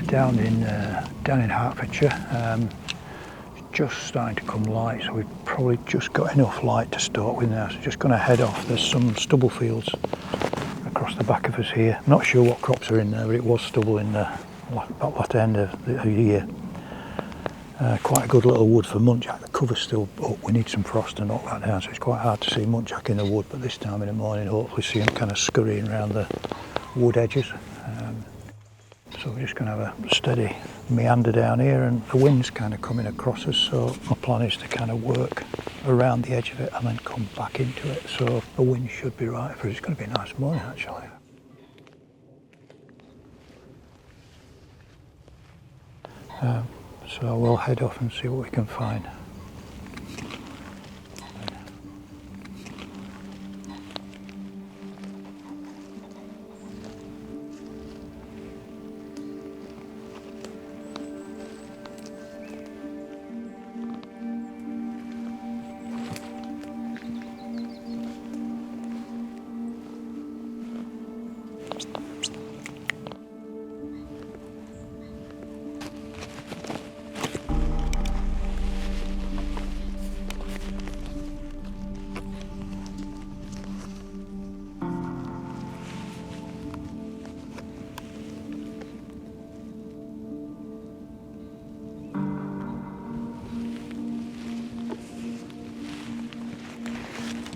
down in Hertfordshire. It's just starting to come light, so we've probably just got enough light to stalk with now. So just going to head off. There's some stubble fields across the back of us here. I'm not sure what crops are in there, but it was stubble in the latter end of the year. Quite a good little wood for muntjac. The cover's still up. We need some frost to knock that down, so it's quite hard to see muntjac in the wood, but this time in the morning hopefully see them kind of scurrying around the wood edges. So we're just going to have a steady meander down here, and the wind's kind of coming across us, so my plan is to kind of work around the edge of it and then come back into it, so the wind should be right for it. It's going to be a nice morning actually. So we'll head off and see what we can find.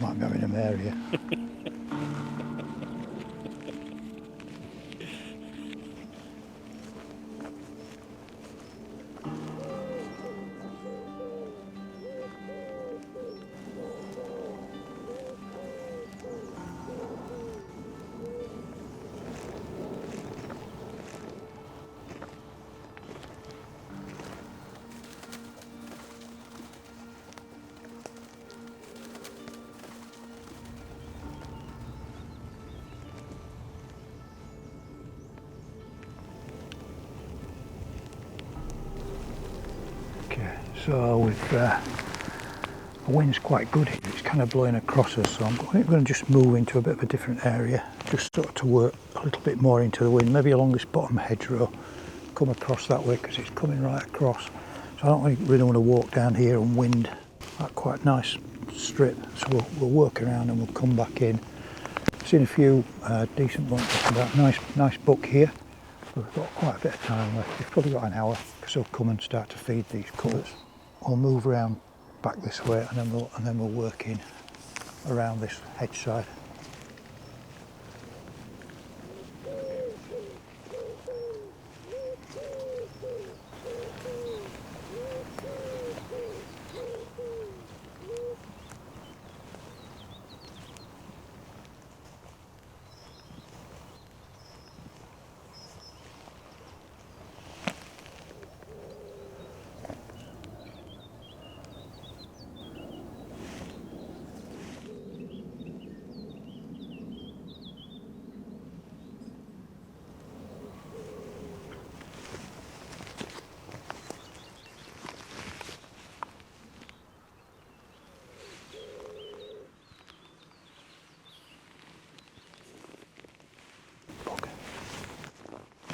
Might be having a mare here. So the wind's quite good here. It's kind of blowing across us, so I'm going to just move into a bit of a different area, just sort of to work a little bit more into the wind, maybe along this bottom hedgerow, come across that way because it's coming right across. So I don't really want to walk down here and wind that quite nice strip. So we'll work around and we'll come back in. Seen a few decent ones. Nice buck here. We've got quite a bit of time left. We've probably got an hour, because they'll come and start to feed these cullers. We'll move around back this way, and then we'll work in around this hedge side.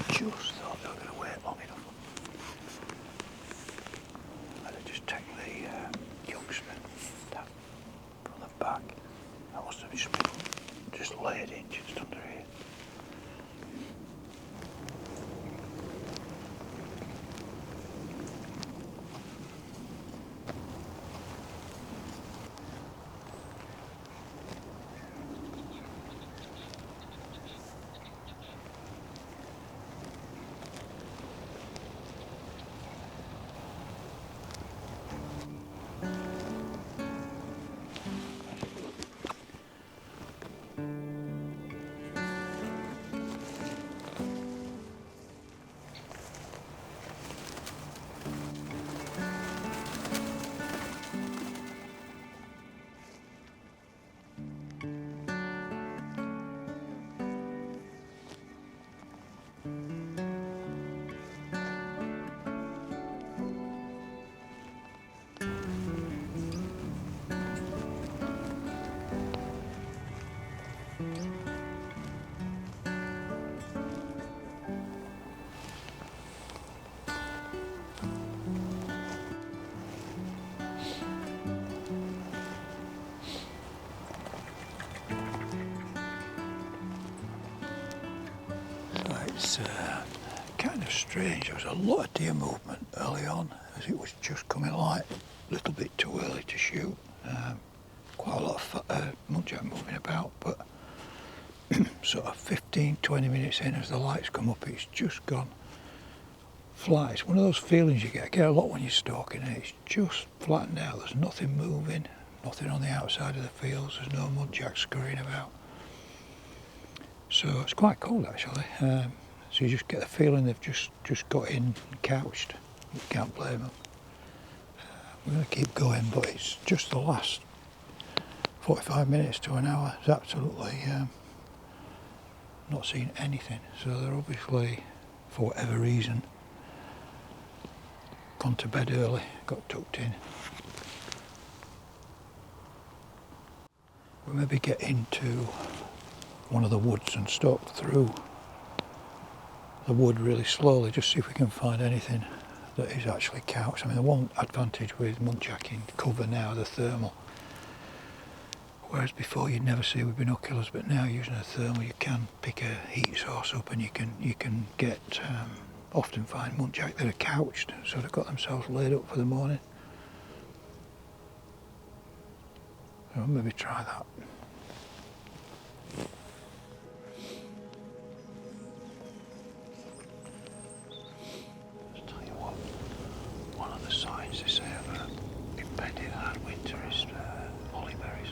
Just thought they were going to wait long enough. I'd just take the youngster from the back. That must have just laid in just under here. It's kind of strange. There was a lot of deer movement early on as it was just coming light. A little bit too early to shoot. Quite a lot of muntjac moving about, but sort of 15-20 minutes in as the lights come up, it's just gone flat. It's one of those feelings you get a lot when you're stalking it. It's just flattened out. There's nothing moving, nothing on the outside of the fields. There's no muntjac scurrying about. So it's quite cold actually. So you just get the feeling they've just got in and couched. You can't blame them. We're going to keep going, but it's just the last 45 minutes to an hour. It's absolutely not seeing anything. So they're obviously, for whatever reason, gone to bed early, got tucked in. We'll maybe get into one of the woods and stalk through the wood really slowly, just see if we can find anything that is actually couched. I mean, the one advantage with muntjac in cover now, the thermal, whereas before you'd never see with binoculars, but now using a thermal you can pick a heat source up and you can get often find muntjac that are couched, so they've got themselves laid up for the morning. So I'll maybe try that. I'll tell you what, one of the signs they say of an impending hard winter is holly berries.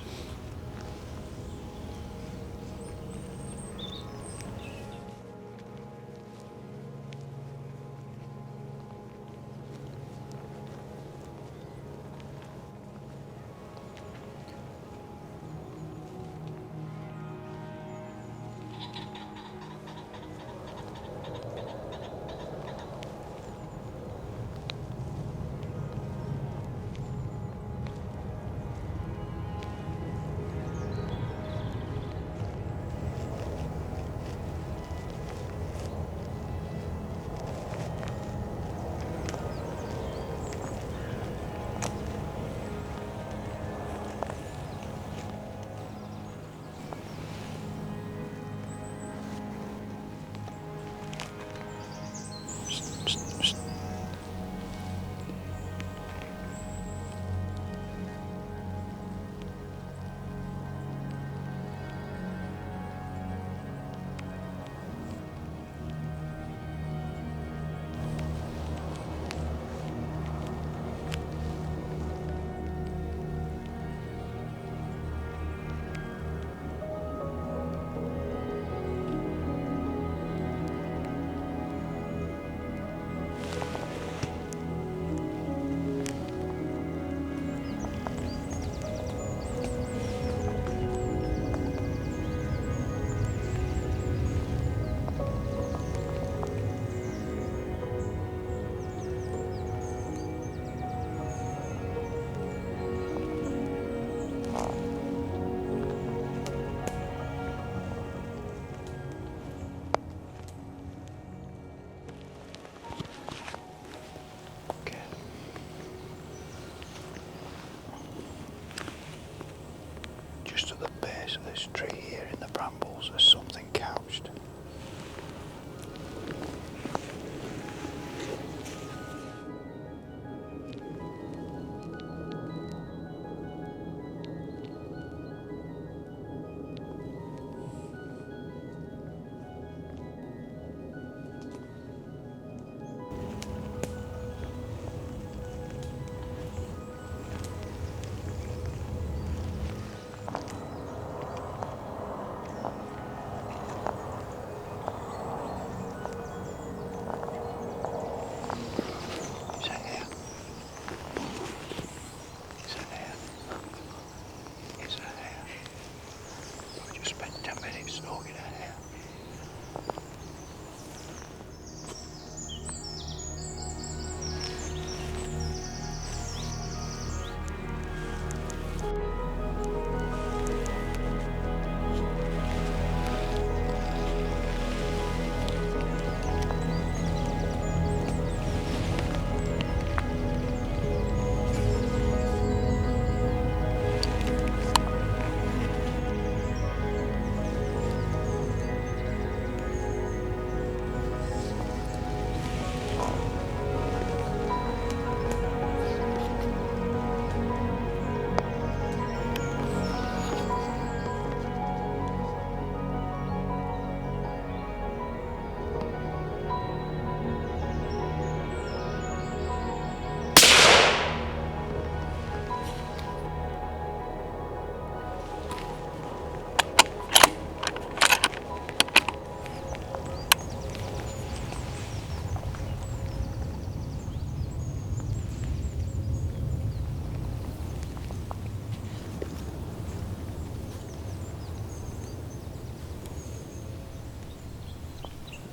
Just at the base of this tree here in the brambles there's something couched.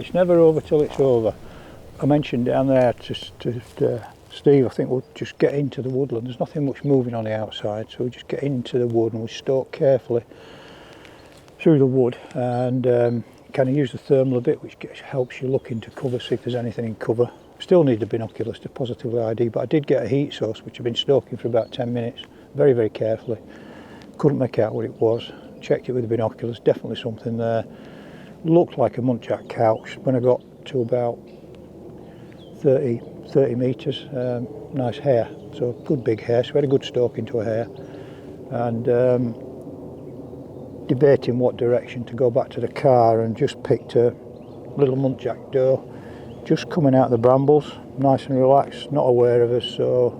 It's never over till it's over. I mentioned down there to Steve, I think we'll just get into the woodland. There's nothing much moving on the outside, so we just get into the wood and we stalk carefully through the wood, and kind of use the thermal a bit, which helps you look into cover, see if there's anything in cover. Still need the binoculars to positively ID, but I did get a heat source which I've been stalking for about 10 minutes, very, very carefully. Couldn't make out what it was. Checked it with the binoculars, definitely something there. Looked like a Muntjac couch. When I got to about 30 metres, nice hare, so good big hare, so we had a good stalk into a hare, and debating what direction to go back to the car, and just picked a little Muntjac doe, just coming out of the brambles, nice and relaxed, not aware of us, so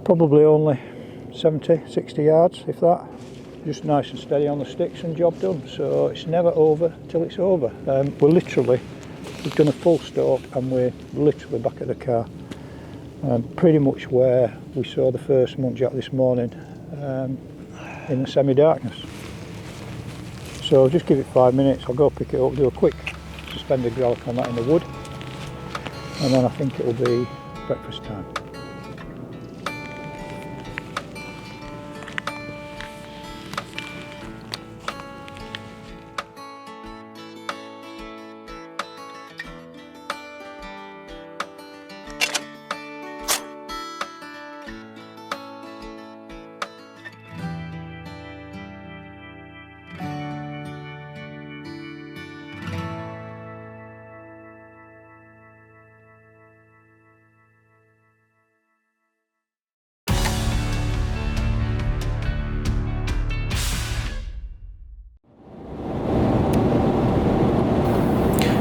probably only 70-60 yards, if that. Just nice and steady on the sticks and job done. So it's never over till it's over. We've done a full stalk and we're literally back at the car. Pretty much where we saw the first Muntjac this morning, in the semi-darkness. So just give it 5 minutes, I'll go pick it up, do a quick suspended gralloch on that in the wood, and then I think it'll be breakfast time.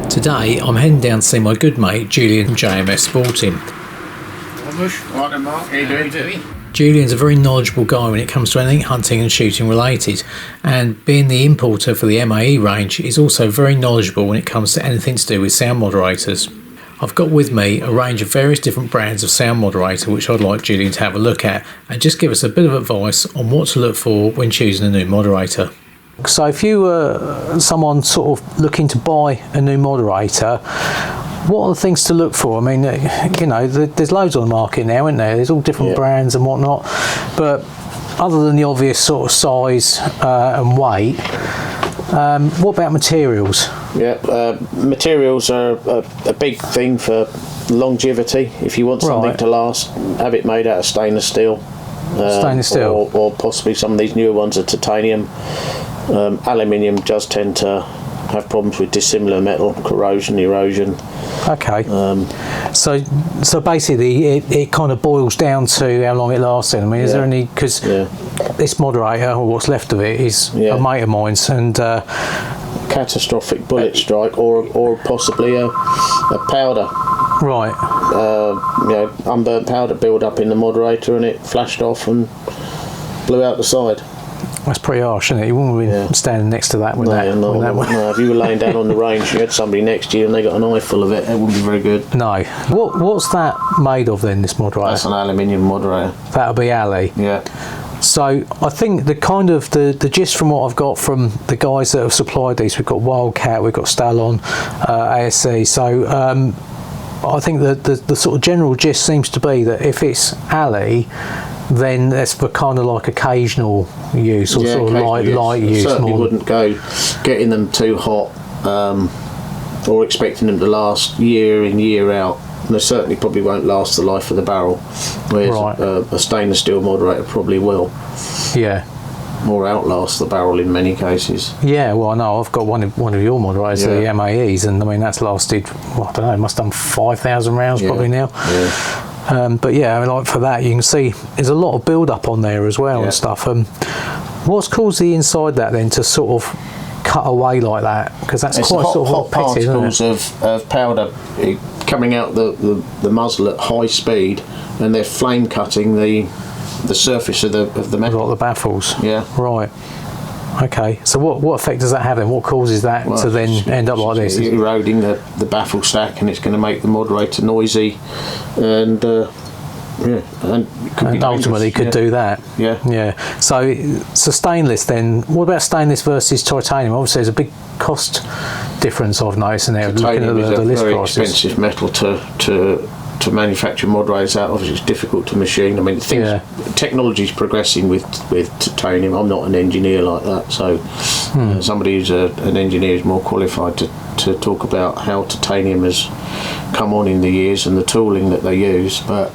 Today I'm heading down to see my good mate Julian from JMS Sporting. Right, Mark, how you doing? Julian's a very knowledgeable guy when it comes to anything hunting and shooting related, and being the importer for the MAE range, he's also very knowledgeable when it comes to anything to do with sound moderators. I've got with me a range of various different brands of sound moderator which I'd like Julian to have a look at and just give us a bit of advice on what to look for when choosing a new moderator. So if you were someone sort of looking to buy a new moderator, what are the things to look for? I mean, you know, there's loads on the market now, isn't there? There's all different brands and whatnot, but other than the obvious sort of size and weight, what about materials? Materials are a big thing for longevity. If you want something to last, have it made out of stainless steel. Stainless steel? Or possibly some of these newer ones are titanium. Aluminium does tend to have problems with dissimilar metal, corrosion, erosion. Okay. So basically it kind of boils down to how long it lasts then. I mean, is there any, because this moderator, or what's left of it, is a mate of mine's, and catastrophic bullet strike, or possibly a powder. Right. You know, unburnt powder build up in the moderator and it flashed off and blew out the side. That's pretty harsh, isn't it? You wouldn't have been standing next to that when No, if you were laying down on the range, you had somebody next to you and they got an eye full of it, it wouldn't be very good. No. What's that made of then, this moderator? That's an aluminium moderator. That'll be alley. Yeah. So I think the gist from what I've got from the guys that have supplied these, we've got Wildcat, we've got Stallon, ASC. So I think that the sort of general gist seems to be that if it's alley, then that's for kind of like occasional use, or sort of light use. Certainly wouldn't go getting them too hot or expecting them to last year in, year out. And they certainly probably won't last the life of the barrel, whereas a stainless steel moderator probably will. Yeah. Or outlast the barrel in many cases. Yeah, well, I know I've got one of your moderators, the MAEs, and I mean that's lasted, well, I don't know, it must have done 5,000 rounds probably now. Yeah. But yeah, I mean, like for that, you can see there's a lot of build up on there as well and stuff. What's caused the inside that then to sort of cut away like that? Because that's it's quite hot, sort of particles of powder coming out the muzzle at high speed, and they're flame cutting the surface of the metal. Like the baffles. Yeah. Right. Okay. So what effect does that have then? What causes that to then end up like this? Eroding the baffle stack, and it's going to make the moderator noisy, and ultimately could do that. Yeah. So stainless then. What about stainless versus titanium? Obviously, there's a big cost difference I've noticed in there. Looking at Titanium is the a list very prices. expensive metal to manufacture moderators out of. It's difficult to machine. I mean, technology's progressing with titanium. I'm not an engineer like that, so somebody who's an engineer is more qualified to talk about how titanium has come on in the years and the tooling that they use. But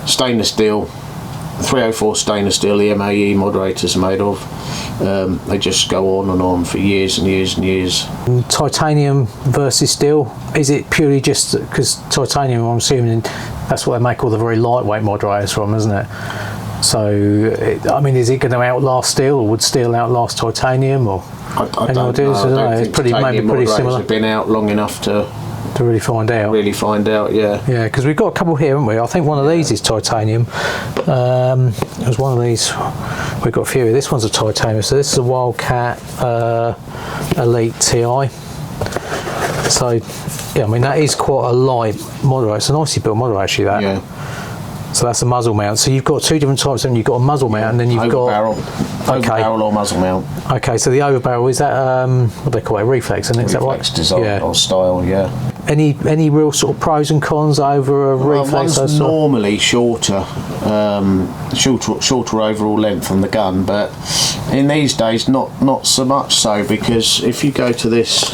stainless steel, 304 stainless steel, the MAE moderators are made of. They just go on and on for years and years and years. Titanium versus steel, is it purely just because titanium, I'm assuming that's what they make all the very lightweight moderators from, isn't it? So, I mean, is it going to outlast steel, or would steel outlast titanium? Or I don't know. It's pretty similar. Have been out long enough to really find out. Yeah, because we've got a couple here, haven't we? I think one of these is titanium. There's one of these. We've got a few. This one's a titanium. So this is a Wildcat Elite TI. So yeah, I mean that is quite a light moderator. It's a nicely built moderator, actually. That. Yeah. So that's a muzzle mount. So you've got two different types. Then you've got a muzzle mount, and then you've got over barrel or muzzle mount. Okay, so the over barrel, is that what do they call it? Reflex, isn't it? Is that right? Reflex design or style, yeah. Any real sort of pros and cons over a reflex? One's normally shorter overall length on the gun, but in these days not so much so, because if you go to this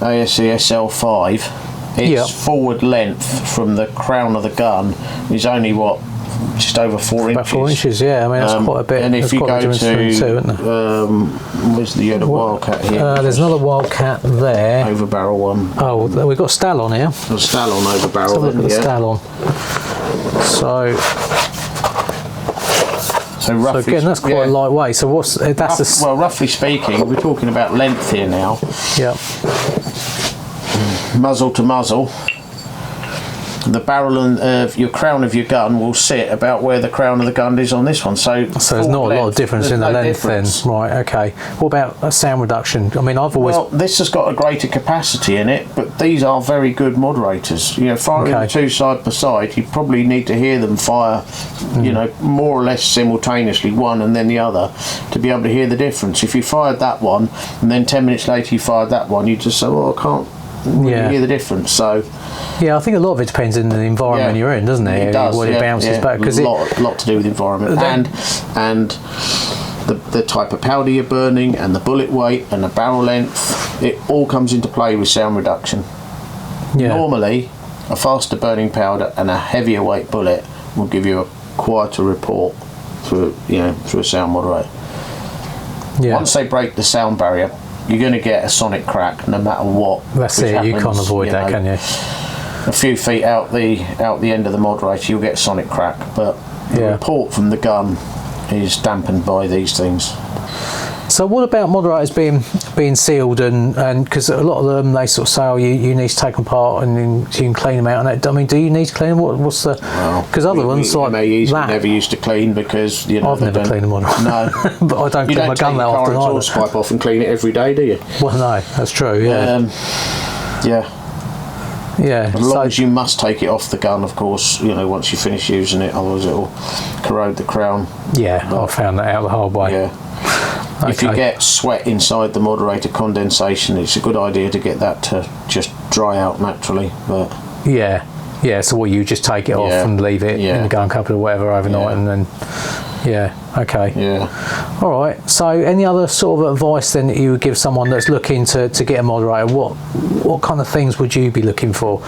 ASE SL5, its forward length from the crown of the gun is only just over 4 inches. About 4 inches, yeah. I mean, that's quite a bit. And if you go to where's the other Wildcat here? There's another Wildcat there. Over barrel one. Oh, we've got Stallon here. Stallon over barrel. Let's have a look at the Stallon. So again, that's quite lightweight. So well, roughly speaking, we're talking about length here now. Yeah. Muzzle to muzzle, the barrel of your crown of your gun will sit about where the crown of the gun is on this one. So there's not a lot of difference in the length then. Right, okay. What about a sound reduction? I mean, this has got a greater capacity in it, but these are very good moderators. You know, firing the two side by side, you probably need to hear them fire, you know, more or less simultaneously, one and then the other, to be able to hear the difference. If you fired that one and then 10 minutes later you fired that one, you just say, well, I can't hear the difference. So yeah, I think a lot of it depends on the environment you're in, doesn't it? It does. What it bounces back, because a lot to do with the environment and the type of powder you're burning and the bullet weight and the barrel length. It all comes into play with sound reduction. Normally, a faster burning powder and a heavier weight bullet will give you a quieter report through a sound moderator. Once they break the sound barrier, you're going to get a sonic crack no matter what. That's it. You can't avoid that, can you? A few feet out the end of the moderator, you'll get a sonic crack, but the report from the gun is dampened by these things. So what about moderators being sealed, and because a lot of them, they sort of say, oh, you need to take them apart and then you can clean them out. And I mean, do you need to clean them? What's the? Because other ones like that, never used to clean, because I've never cleaned them on. No, but I don't clean my gun that often. You don't take your pipe off and clean it every day, do you? Well, no, that's true. Yeah. Yeah. As long as you must take it off the gun, of course, once you finish using it, otherwise it'll corrode the crown. Yeah, I found that out the hard way. Yeah. Okay. If you get sweat inside the moderator, condensation, it's a good idea to get that to just dry out naturally. But so what, you just take it off and leave it in the gun cupboard or whatever overnight, and then all right. So any other sort of advice then that you would give someone that's looking to get a moderator? What kind of things would you be looking for?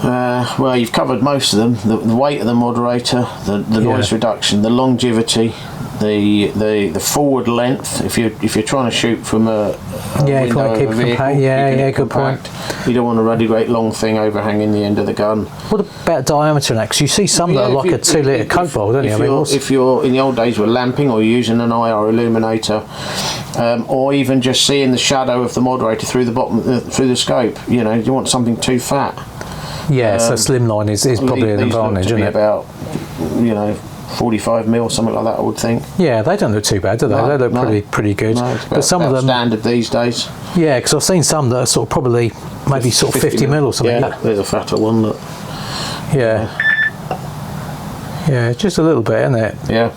Well, you've covered most of them. The weight of the moderator, the noise reduction, the longevity, the forward length. If you're trying to shoot from a window of a vehicle, good point. You don't want a ruddy great long thing overhanging the end of the gun. What about diameter and that? Because you see some that are like a 2 litre Coke bottle, don't you? If you're in the old days with lamping or using an IR illuminator, or even just seeing the shadow of the moderator through the bottom through the scope, you want something too fat. Yeah, so slimline is probably an advantage, isn't it? About 45mm, something like that, I would think. Yeah, they don't look too bad, do they? They look pretty good. No, but some of them standard these days. Yeah, because I've seen some that are sort of probably maybe sort of 50mm or something. Yeah, there's a fatter one that. Yeah, just a little bit, isn't it? Yeah.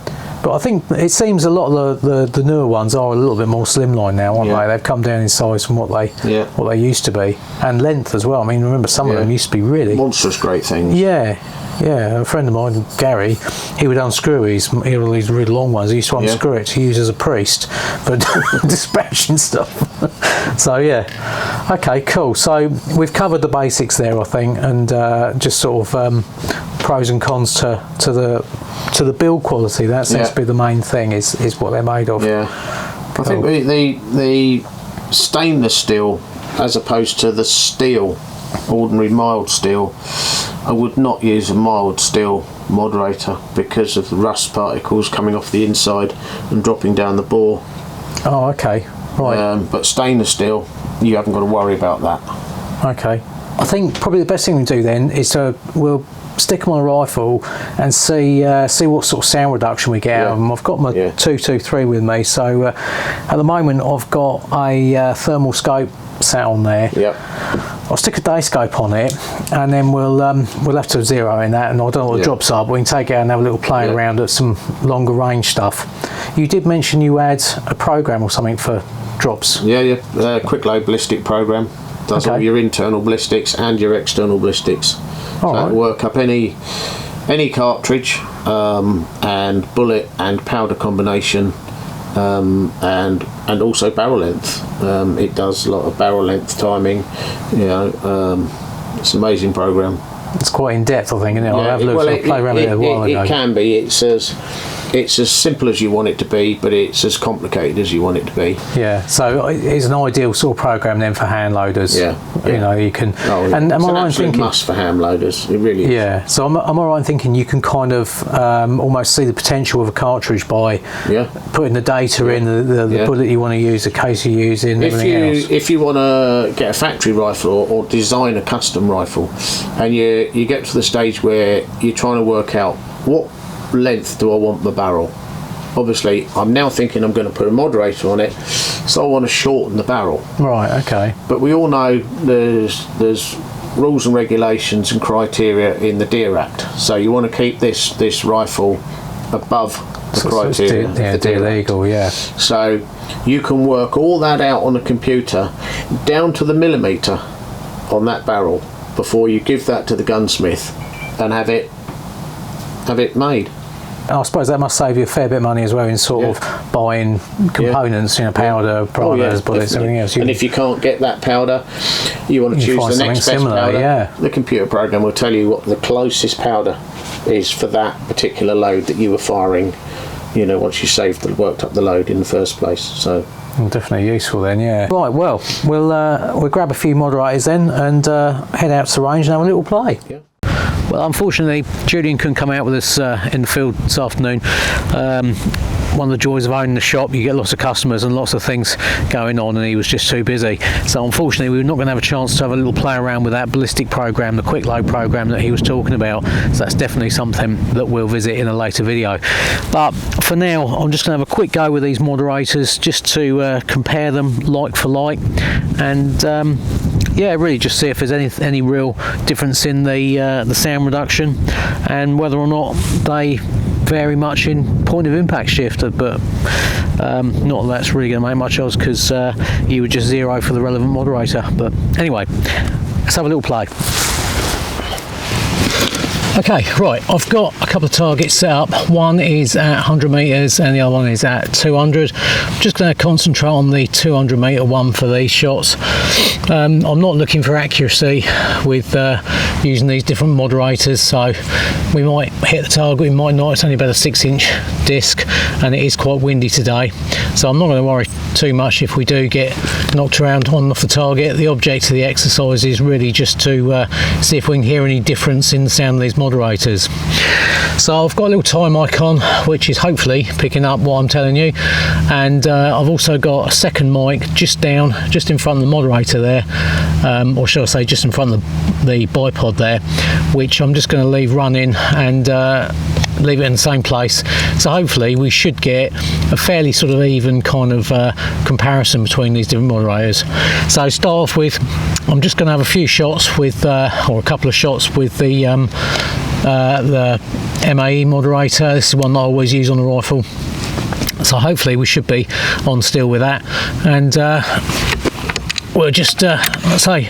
But I think it seems a lot of the newer ones are a little bit more slimline now, aren't they? They've come down in size from what they used to be, and length as well. I mean, remember some of them used to be really monstrous great things. Yeah. A friend of mine, Gary, he would unscrew these really long ones. He used to unscrew it to use as a priest for dispatching stuff. So okay, cool. So we've covered the basics there, I think, and just sort of pros and cons to the build quality. That seems to be the main thing. Is what they're made of. Yeah, I think the stainless steel as opposed to the steel, ordinary mild steel. I would not use a mild steel moderator because of the rust particles coming off the inside and dropping down the bore. Oh, okay, right. But stainless steel, you haven't got to worry about that. Okay. I think probably the best thing we do then is we'll stick them on a rifle and see what sort of sound reduction we get out of them. I've got my 223 with me, so at the moment I've got a thermal scope sat on there. Yep. I'll stick a day scope on it, and then we'll have to zero in that, and I don't know what the drops are, but we can take it out and have a little play around at some longer range stuff. You did mention you had a program or something for drops. Quick load ballistic program does all your internal ballistics and your external ballistics. It'll work up any cartridge and bullet and powder combination, and also barrel length. It does a lot of barrel length timing. It's an amazing program. It's quite in depth, I think, isn't it? I'll have a look. I'll play around with it a while ago. It can be. It's as simple as you want it to be, but it's as complicated as you want it to be. Yeah, so it's an ideal sort of program then for hand loaders. Yeah. You can. And am I right in thinking? Must for hand loaders. It really is. Yeah. So am I right in thinking you can kind of almost see the potential of a cartridge by putting the data in, the bullet you want to use, the case you're using, everything else. If you want to get a factory rifle or design a custom rifle, and you get to the stage where you're trying to work out what length do I want my barrel. Obviously, I'm now thinking I'm going to put a moderator on it, so I want to shorten the barrel. Right. Okay. But we all know there's rules and regulations and criteria in the Deer Act. So you want to keep this rifle above the criteria. The Deer legal. Yeah. So you can work all that out on a computer down to the millimetre on that barrel before you give that to the gunsmith and have it made. I suppose that must save you a fair bit of money as well in sort of buying components, powder, primers, bullets, everything else. And if you can't get that powder, you want to choose the next best powder. The computer program will tell you what the closest powder is for that particular load that you were firing. Once you worked up the load in the first place. So. Definitely useful then, yeah. Right, well, we'll grab a few moderators then and head out to the range and have a little play. Yeah. Well, unfortunately, Julian couldn't come out with us in the field this afternoon. One of the joys of owning the shop, you get lots of customers and lots of things going on, and he was just too busy. So unfortunately, we were not going to have a chance to have a little play around with that ballistic program, the quick load program that he was talking about. So that's definitely something that we'll visit in a later video. But for now, I'm just going to have a quick go with these moderators just to compare them like for like, and really just see if there's any real difference in the sound reduction and whether or not they vary much in point of impact shift, but not that that's really going to make much odds because you would just zero for the relevant moderator. But anyway, let's have a little play. Okay, right, I've got a couple of targets set up. One is at 100 metres and the other one is at 200. I'm just going to concentrate on the 200 metre one for these shots. I'm not looking for accuracy with using these different moderators, so we might hit the target, we might not. It's only about a 6-inch disc and it is quite windy today, so I'm not going to worry too much if we do get knocked around on and off the target. The object of the exercise is really just to see if we can hear any difference in the sound of these moderators. So I've got a little time icon which is hopefully picking up what I'm telling you, and I've also got a second mic just in front of the moderator there, or shall I say just in front of the bipod there, which I'm just going to leave running and leave it in the same place. So hopefully we should get a fairly sort of even kind of comparison between these different moderators. So start off with, I'm just going to have a few shots with or a couple of shots with the the MAE moderator. This is one that I always use on the rifle, so hopefully we should be on still with that, and we'll just let's say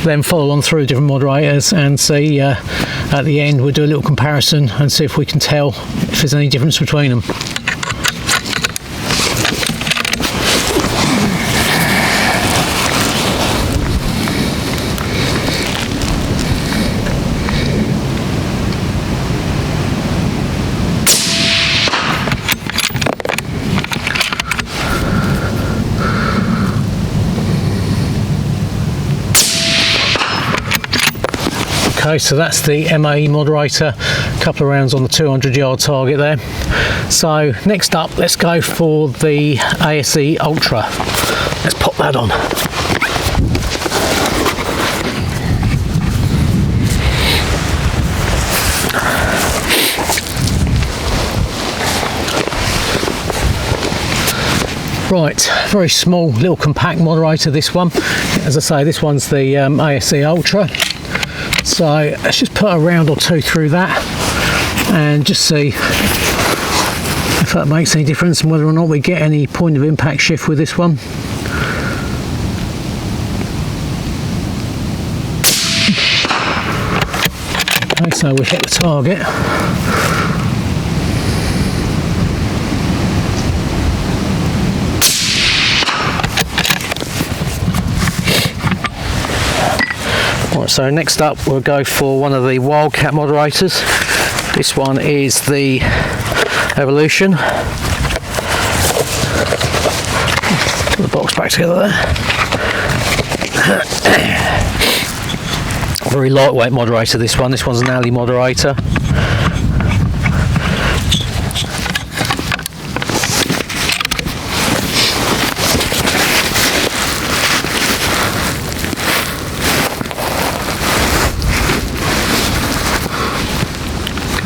then follow on through different moderators and see at the end we'll do a little comparison and see if we can tell if there's any difference between them. Okay, so that's the MAE moderator, a couple of rounds on the 200-yard target there. So next up, let's go for the ASE Ultra. Let's pop that on. Right, very small, little compact moderator, this one. As I say, this one's the ASE Ultra. So let's just put a round or two through that and just see if that makes any difference and whether or not we get any point of impact shift with this one. Okay, so we hit the target. Right, so next up we'll go for one of the Wildcat moderators. This one is the Evolution. Put the box back together there. Very lightweight moderator, this one. This one's an alley moderator.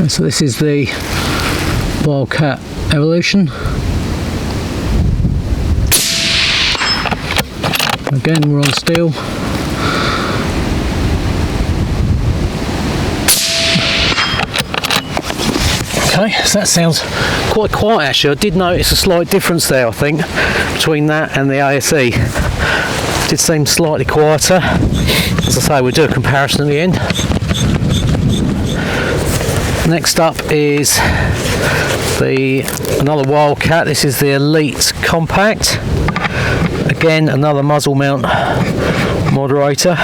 So this is the Wildcat Evolution. Again, we're on steel. Okay, so that sounds quite quiet actually. I did notice a slight difference there, I think, between that and the ASE. It did seem slightly quieter. As I say, we'll do a comparison at the end. Next up is another Wildcat. This is the Elite Compact. Again, another muzzle mount moderator.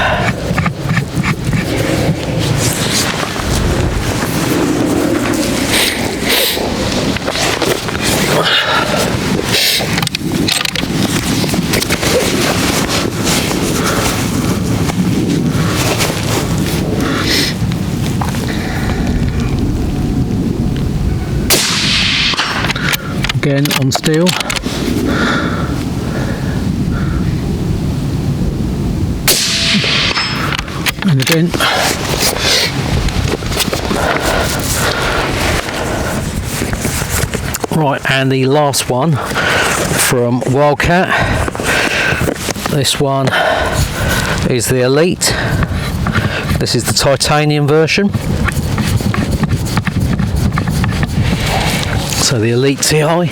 Again on steel. And again. Right, and the last one from Wildcat. This one is the Elite. This is the titanium version. So the Elite TI.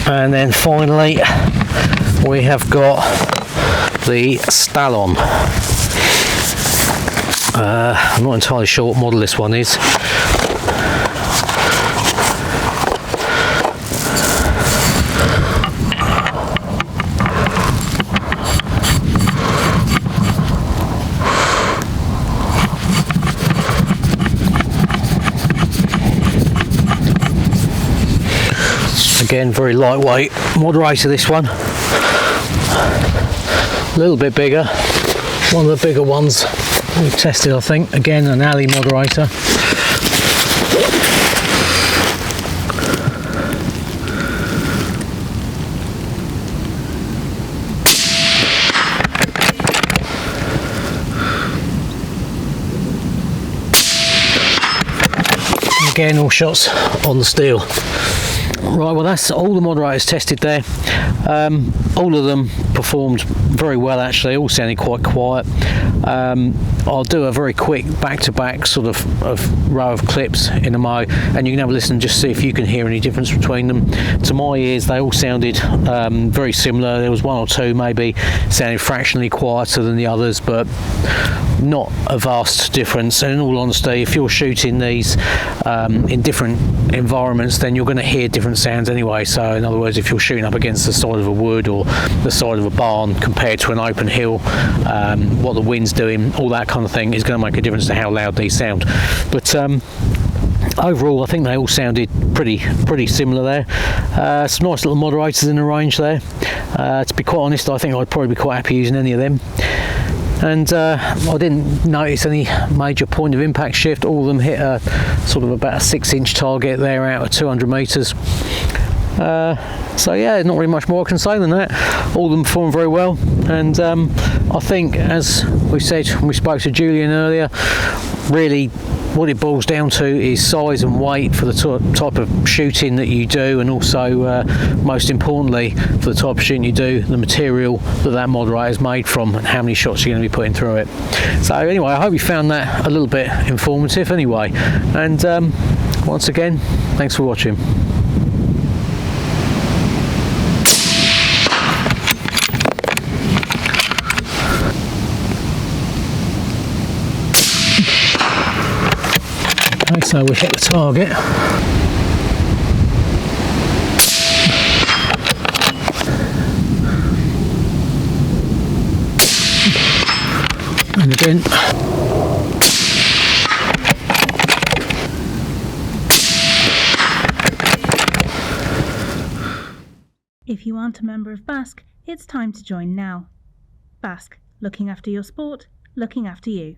And then finally we have got the Stalon. I'm not entirely sure what model this one is. Again, very lightweight moderator, this one. A little bit bigger. One of the bigger ones we've tested, I think. Again, an alley moderator. again, all shots on the steel. Right, well that's all the moderators tested there. All of them performed very well actually, all sounded quite quiet. I'll do a very quick back-to-back sort of row of clips in a mo, and you can have a listen and just see if you can hear any difference between them. To my ears they all sounded very similar. There was one or two maybe sounded fractionally quieter than the others, but not a vast difference. And in all honesty, if you're shooting these in different environments, then you're going to hear different sounds anyway. So in other words, if you're shooting up against the side of a wood or the side of a barn compared to an open hill, what the wind's doing, all that kind of thing is going to make a difference to how loud these sound. But overall I think they all sounded pretty similar there. Some nice little moderators in the range there. To be quite honest, I think I'd probably be quite happy using any of them. And I didn't notice any major point of impact shift. All of them hit a sort of about a 6-inch target there out of 200 metres. So yeah, not really much more I can say than that. All of them performed very well, and I think, as we said when we spoke to Julian earlier, really what it boils down to is size and weight for the type of shooting that you do, and also most importantly for the type of shooting you do, the material that moderator is made from and how many shots you're going to be putting through it. So anyway, I hope you found that a little bit informative anyway, and once again, thanks for watching. Okay, so we hit the target. And again. If you aren't a member of Basque, it's time to join now. Basque, looking after your sport, looking after you.